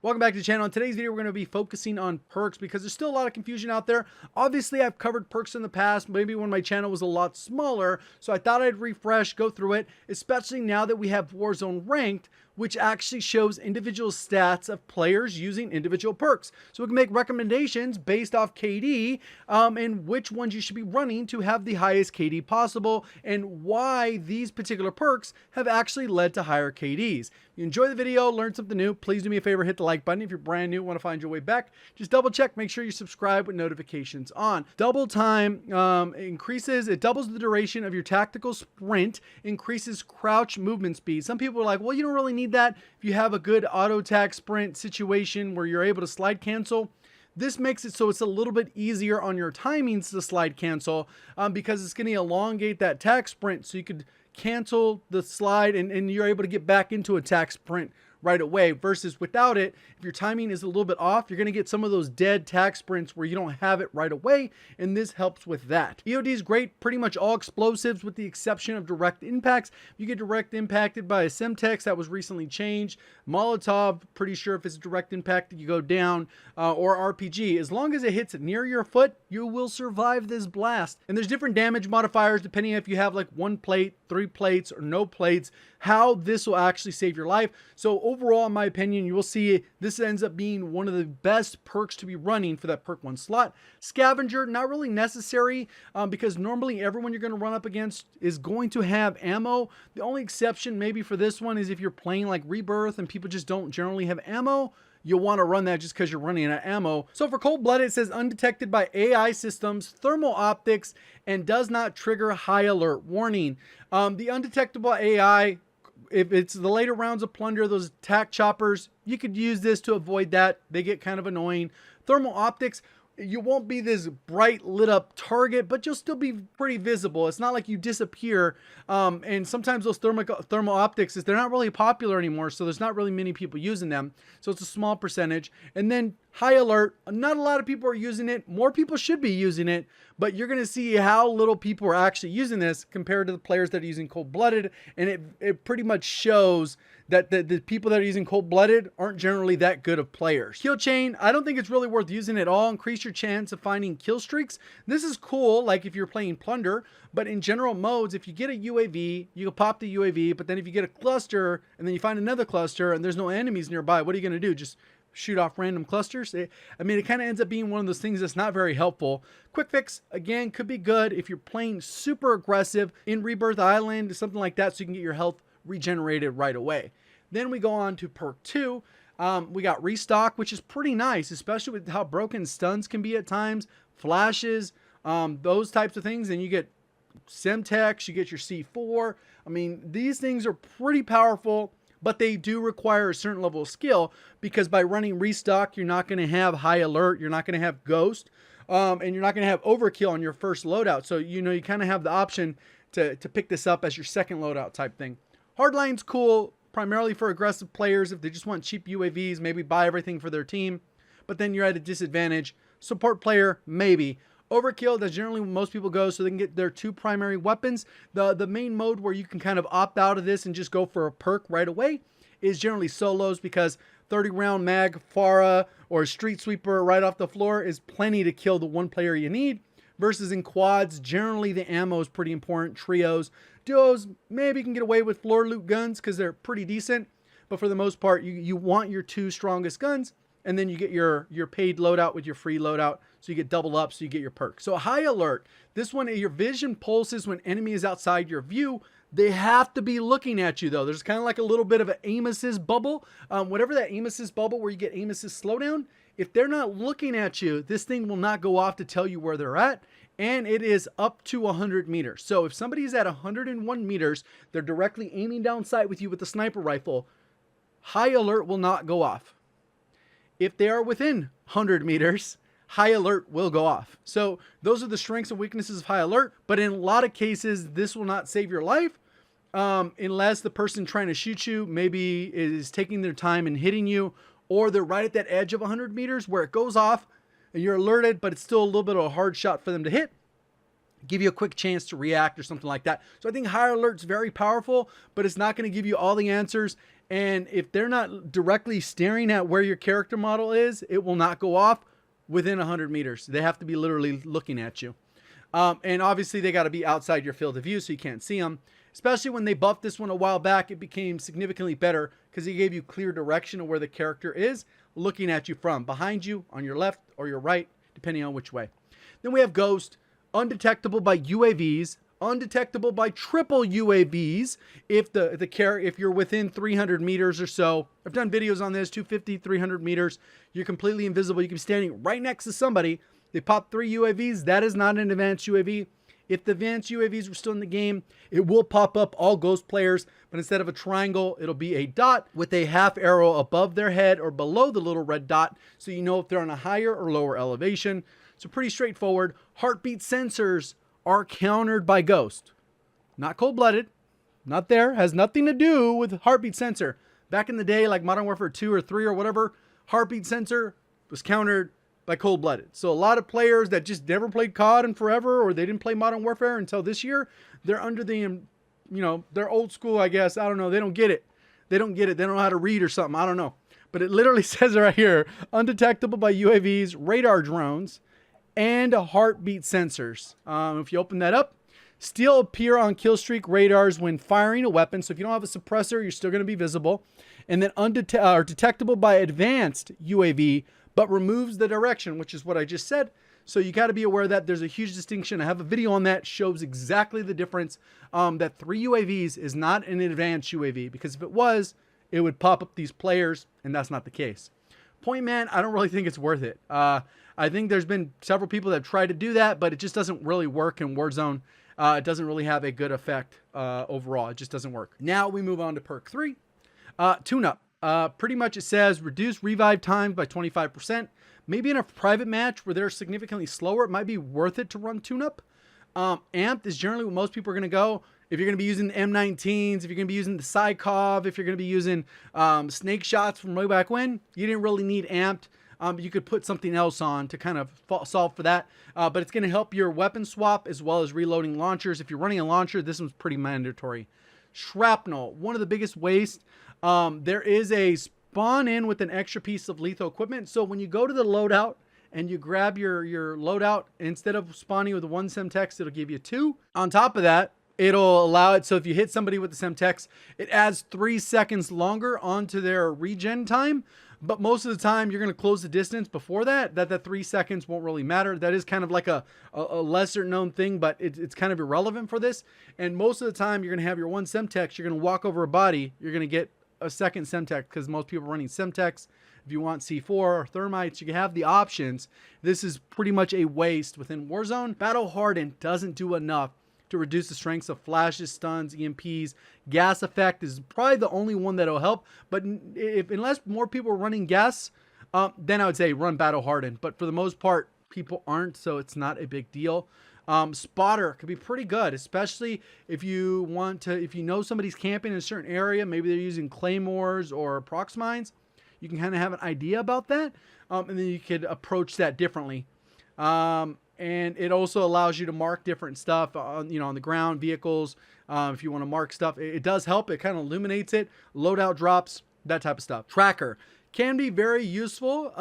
Welcome back to the channel. In today's video, we're going to be focusing on perks because there's still a lot of confusion out there. Obviously, I've covered perks in the past, maybe when my channel was a lot smaller, so I thought I'd refresh, go through it, especially now that we have Warzone Ranked, which actually shows individual stats of players using individual perks. So we can make recommendations based off KD and which ones you should be running to have the highest KD possible and why these particular perks have actually led to higher KDs. If you enjoy the video, learn something new, please do me a favor, hit the like button. If you're brand new, want to find your way back, just double check, make sure you subscribe with notifications on. Double time increases, it doubles the duration of your tactical sprint, increases crouch movement speed. Some people are like, well, you don't really need that if you have a good auto tac sprint situation where you're able to slide cancel. This makes it so it's a little bit easier on your timings to slide cancel because it's going to elongate that tac sprint, so you could cancel the slide and you're able to get back into a tac sprint right away, versus without it, if your timing is a little bit off, you're going to get some of those dead tac sprints where you don't have it right away, and this helps with that. EOD is great, pretty much all explosives with the exception of direct impacts. You get direct impacted by a Semtex that was recently changed. Molotov, pretty sure if it's direct impact you go down, or RPG. As long as it hits near your foot, you will survive this blast. And there's different damage modifiers depending if you have like 1 plate, 3 plates, or no plates, how this will actually save your life. So overall, in my opinion, you will see this ends up being one of the best perks to be running for that perk 1 slot. Scavenger, not really necessary because normally everyone you're going to run up against is going to have ammo. The only exception maybe for this one is if you're playing like Rebirth and people just don't generally have ammo. You'll want to run that just because you're running out of ammo. So for cold-blooded, it says undetected by AI systems, thermal optics, and does not trigger high alert warning. The undetectable AI, if it's the later rounds of plunder, those tac choppers, you could use this to avoid that. They get kind of annoying. Thermal optics, you won't be this bright lit up target, but you'll still be pretty visible. It's not like you disappear. And sometimes those thermal optics, they're not really popular anymore, so there's not really many people using them. So it's a small percentage. And then high alert, not a lot of people are using it. More people should be using it, but you're going to see how little people are actually using this compared to the players that are using cold-blooded. And it pretty much shows that the people that are using cold-blooded aren't generally that good of players. Kill chain, I don't think it's really worth using at all. Increase your chance of finding kill streaks. This is cool, like if you're playing plunder, but in general modes, if you get a UAV, you can pop the UAV, but then if you get a cluster and then you find another cluster and there's no enemies nearby, what are you going to do? Just shoot off random clusters? I mean, it kind of ends up being one of those things that's not very helpful. Quick fix, again, could be good if you're playing super aggressive in Rebirth Island, something like that, so you can get your health regenerated right away. Then we go on to perk 2. We got restock, which is pretty nice, especially with how broken stuns can be at times, flashes, those types of things. And you get Semtex, you get your C4. I mean, these things are pretty powerful, but they do require a certain level of skill because by running restock, you're not going to have high alert, you're not going to have ghost, and you're not going to have overkill on your first loadout. So, you know, you kind of have the option to pick this up as your second loadout type thing. Hardline's cool, primarily for aggressive players if they just want cheap UAVs, maybe buy everything for their team, but then you're at a disadvantage. Support player, maybe. Overkill, that's generally when most people go so they can get their 2 primary weapons. The main mode where you can kind of opt out of this and just go for a perk right away is generally solos, because 30 round mag, Farah, or Street Sweeper right off the floor is plenty to kill the 1 player you need. Versus in quads, generally the ammo is pretty important. Trios, duos, maybe you can get away with floor loot guns because they're pretty decent. But for the most part, you want your 2 strongest guns, and then you get your paid loadout with your free loadout. So you get double up, so you get your perk. So high alert, this one, your vision pulses when enemy is outside your view. They have to be looking at you though. There's kind of like a little bit of an aim assist bubble. Whatever that aim assist bubble where you get aim assist slowdown, if they're not looking at you, this thing will not go off to tell you where they're at. And it is up to 100 meters. So if somebody's at 101 meters, they're directly aiming down sight with you with the sniper rifle, high alert will not go off. If they are within 100 meters, high alert will go off. So those are the strengths and weaknesses of high alert. But in a lot of cases, this will not save your life unless the person trying to shoot you maybe is taking their time and hitting you, or they're right at that edge of 100 meters where it goes off and you're alerted, but it's still a little bit of a hard shot for them to hit. Give you a quick chance to react or something like that. So I think high alert's very powerful, but it's not going to give you all the answers. And if they're not directly staring at where your character model is, it will not go off within 100 meters. They have to be literally looking at you. And obviously they got to be outside your field of view so you can't see them. Especially when they buffed this one a while back, it became significantly better because it gave you clear direction of where the character is looking at you from, behind you, on your left or your right, depending on which way. Then we have Ghost, undetectable by UAVs, undetectable by triple UAVs if you're within 300 meters or so. I've done videos on this, 250, 300 meters. You're completely invisible. You can be standing right next to somebody. They pop 3 UAVs. That is not an advanced UAV. If the advanced UAVs were still in the game, it will pop up all Ghost players, but instead of a triangle, it'll be a dot with a half arrow above their head or below the little red dot, so you know if they're on a higher or lower elevation. So pretty straightforward. Heartbeat sensors are countered by Ghost. Not cold-blooded. Not there. Has nothing to do with heartbeat sensor. Back in the day, like Modern Warfare 2 or 3 or whatever, heartbeat sensor was countered by cold-blooded. So a lot of players that just never played COD in forever, or they didn't play Modern Warfare until this year, they're under the, you know, they're old school, I guess. I don't know. They don't get it. They don't get it. They don't know how to read or something. I don't know. But it literally says right here, undetectable by UAVs, radar drones, and heartbeat sensors. If you open that up, still appear on killstreak radars when firing a weapon. So if you don't have a suppressor, you're still going to be visible. And then detectable by advanced UAV, but removes the direction, which is what I just said. So you got to be aware that there's a huge distinction. I have a video on that, shows exactly the difference. That 3 UAVs is not an advanced UAV, because if it was, it would pop up these players, and that's not the case. Point man, I don't really think it's worth it. I think there's been several people that have tried to do that, but it just doesn't really work in Warzone. It doesn't really have a good effect overall. It just doesn't work. Now we move on to perk 3. Tune-up. Pretty much it says reduce revive time by 25%. Maybe in a private match where they're significantly slower, it might be worth it to run tune-up. Amped is generally what most people are going to go. If you're going to be using the M19s, if you're going to be using the Psycov, if you're going to be using snake shots from way back when, you didn't really need amped. You could put something else on to kind of solve for that. But it's going to help your weapon swap as well as reloading launchers. If you're running a launcher, this one's pretty mandatory. Shrapnel, one of the biggest wastes. There is a spawn in with an extra piece of lethal equipment. So when you go to the loadout and you grab your loadout, instead of spawning with 1 Semtex, it'll give you 2. On top of that, it'll allow it. So if you hit somebody with the Semtex, it adds 3 seconds longer onto their regen time. But most of the time, you're going to close the distance before that 3 seconds won't really matter. That is kind of like a lesser known thing, but it's kind of irrelevant for this. And most of the time, you're going to have your 1 Semtex. You're going to walk over a body. You're going to get a second Semtex because most people are running Semtex. If you want C4 or thermites, you can have the options. This is pretty much a waste within Warzone. Battle Hardened doesn't do enough to reduce the strengths of flashes, stuns, EMPs. Gas effect is probably the only one that'll help. But unless more people are running gas, then I would say run Battle Hardened. But for the most part, people aren't, so it's not a big deal. Spotter could be pretty good, especially if you know somebody's camping in a certain area. Maybe they're using claymores or prox mines. You can kind of have an idea about that, and then you could approach that differently. And it also allows you to mark different stuff on the ground, vehicles. If you want to mark stuff, it does help. It kind of illuminates it. Loadout drops, that type of stuff. Tracker can be very useful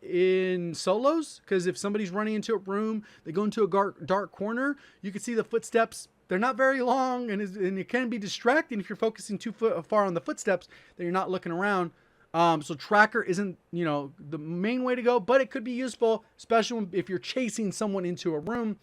in solos, because if somebody's running into a room, they go into a dark corner, you can see the footsteps. They're not very long, and it can be distracting if you're focusing too far on the footsteps that you're not looking around. So tracker isn't, the main way to go, but it could be useful, especially if you're chasing someone into a room,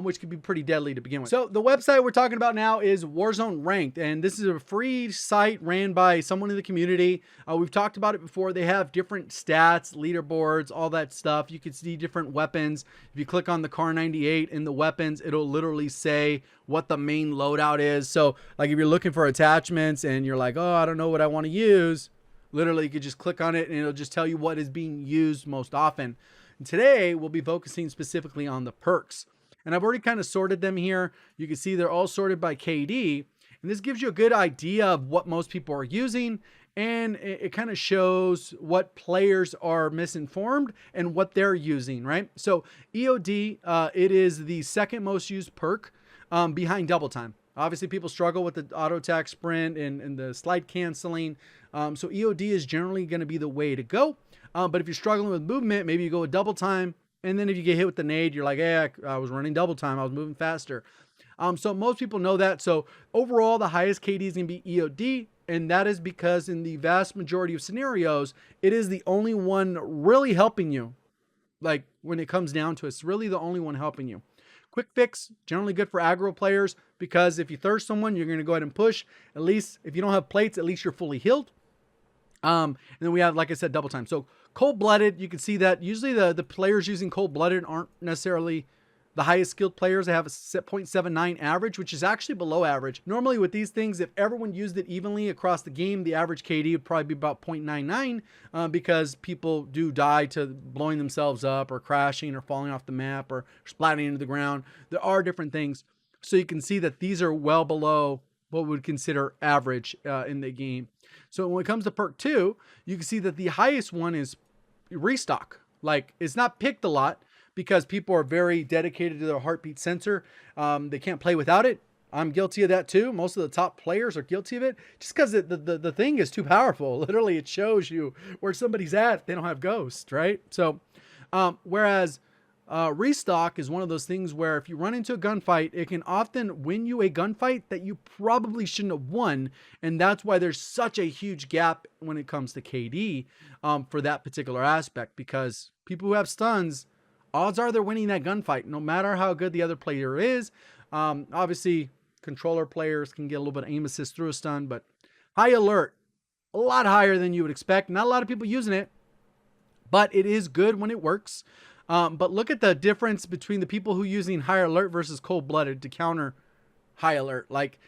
which could be pretty deadly to begin with. So the website we're talking about now is Warzone Ranked, and this is a free site ran by someone in the community. We've talked about it before. They have different stats, leaderboards, all that stuff. You can see different weapons. If you click on the Car 98 in the weapons, it'll literally say what the main loadout is. So like if you're looking for attachments and you're like, oh, I don't know what I want to use, literally, you could just click on it and it'll just tell you what is being used most often. And today, we'll be focusing specifically on the perks. And I've already kind of sorted them here. You can see they're all sorted by KD. And this gives you a good idea of what most people are using. And it kind of shows what players are misinformed and what they're using, right? So EOD, it is the second most used perk behind double time. Obviously, people struggle with the auto attack sprint and the slide canceling. So EOD is generally going to be the way to go. But if you're struggling with movement, maybe you go with double time. And then if you get hit with the nade, you're like, hey, I was running double time. I was moving faster. So most people know that. So overall, the highest KD is going to be EOD. And that is because in the vast majority of scenarios, it is the only one really helping you. Like when it comes down to it, it's really the only one helping you. Quick fix, generally good for aggro players, because if you thirst someone, you're going to go ahead and push. At least if you don't have plates, at least you're fully healed. And then we have, like I said, double time. So cold-blooded, you can see that usually the players using cold-blooded aren't necessarily the highest skilled players. They have a 0.79 average, which is actually below average. Normally with these things, if everyone used it evenly across the game, the average KD would probably be about 0.99 because people do die to blowing themselves up or crashing or falling off the map or splatting into the ground. There are different things. So you can see that these are well below what we would consider average in the game. So when it comes to perk 2, you can see that the highest one is restock. Like, it's not picked a lot because people are very dedicated to their heartbeat sensor. They can't play without it. I'm guilty of that too. Most of the top players are guilty of it just because the thing is too powerful. Literally, it shows you where somebody's at if they don't have Ghost, right? So, whereas restock is one of those things where if you run into a gunfight, it can often win you a gunfight that you probably shouldn't have won. And that's why there's such a huge gap when it comes to KD for that particular aspect, because people who have stuns, odds are they're winning that gunfight, no matter how good the other player is. Obviously, controller players can get a little bit of aim assist through a stun, but high alert, a lot higher than you would expect. Not a lot of people using it, but it is good when it works. But look at the difference between the people who are using high alert versus cold-blooded to counter high alert. Like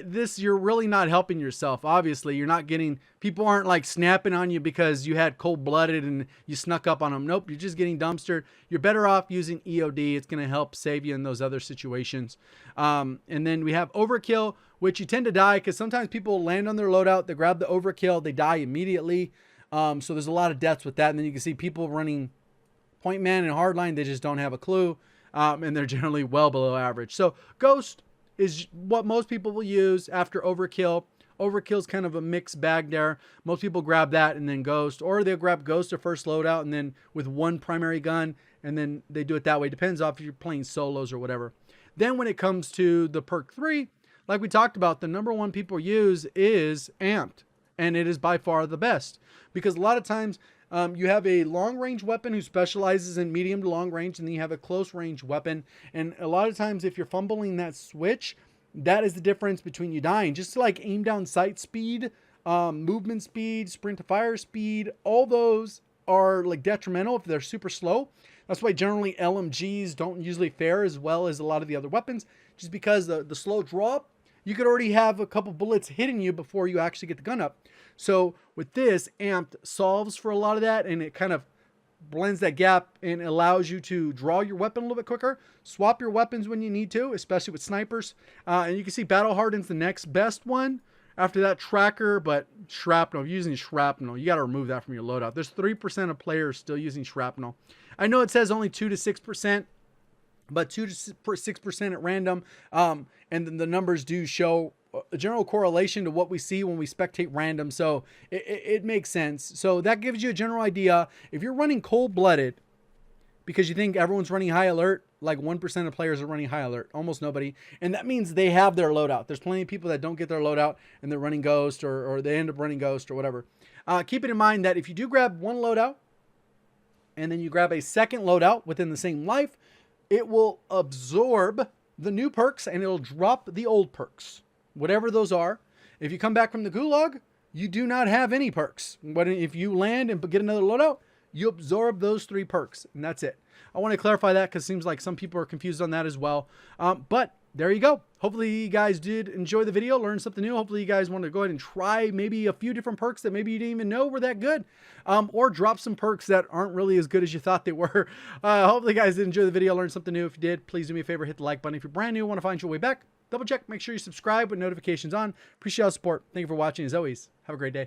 this, you're really not helping yourself. Obviously, you're not getting, people aren't like snapping on you because you had cold-blooded and you snuck up on them. Nope, you're just getting dumpstered. You're better off using EOD. It's going to help save you in those other situations. And then we have overkill, which you tend to die because sometimes people land on their loadout, they grab the overkill, they die immediately. So there's a lot of deaths with that. And then you can see people running point man and hardline, they just don't have a clue, and they're generally well below average. So Ghost is what most people will use after overkill. Overkill is kind of a mixed bag there. Most people grab that and then Ghost, or they'll grab Ghost or first loadout and then with one primary gun, and then they do it that way. Depends off if you're playing solos or whatever. Then when it comes to the perk 3, like we talked about, the number one people use is amped, and it is by far the best because a lot of times you have a long-range weapon who specializes in medium to long range, and then you have a close-range weapon. And a lot of times, if you're fumbling that switch, that is the difference between you dying. Just like aim down sight speed, movement speed, sprint to fire speed, all those are like detrimental if they're super slow. That's why generally LMGs don't usually fare as well as a lot of the other weapons, just because the slow drop, you could already have a couple bullets hitting you before you actually get the gun up. So with this, amped solves for a lot of that, and it kind of blends that gap and allows you to draw your weapon a little bit quicker, swap your weapons when you need to, especially with snipers. And you can see Battle Harden's the next best one. After that, Tracker, but Shrapnel, using Shrapnel, you got to remove that from your loadout. There's 3% of players still using Shrapnel. I know it says only 2 to 6%, but 2 to 6% at random. And then the numbers do show a general correlation to what we see when we spectate random. So it makes sense. So that gives you a general idea. If you're running cold-blooded because you think everyone's running high alert, like 1% of players are running high alert, almost nobody. And that means they have their loadout. There's plenty of people that don't get their loadout and they're running Ghost or they end up running Ghost or whatever. Keep it in mind that if you do grab one loadout and then you grab a second loadout within the same life, it will absorb the new perks and it'll drop the old perks, whatever those are. If you come back from the gulag, you do not have any perks. But if you land and get another loadout, you absorb those 3 perks, and that's it. I want to clarify that because it seems like some people are confused on that as well. But there you go. Hopefully you guys did enjoy the video, learn something new. Hopefully you guys want to go ahead and try maybe a few different perks that maybe you didn't even know were that good, or drop some perks that aren't really as good as you thought they were. Hopefully you guys did enjoy the video, learn something new. If you did, please do me a favor, hit the like button. If you're brand new, want to find your way back, double check, make sure you subscribe with notifications on. Appreciate all the support. Thank you for watching. As always, have a great day.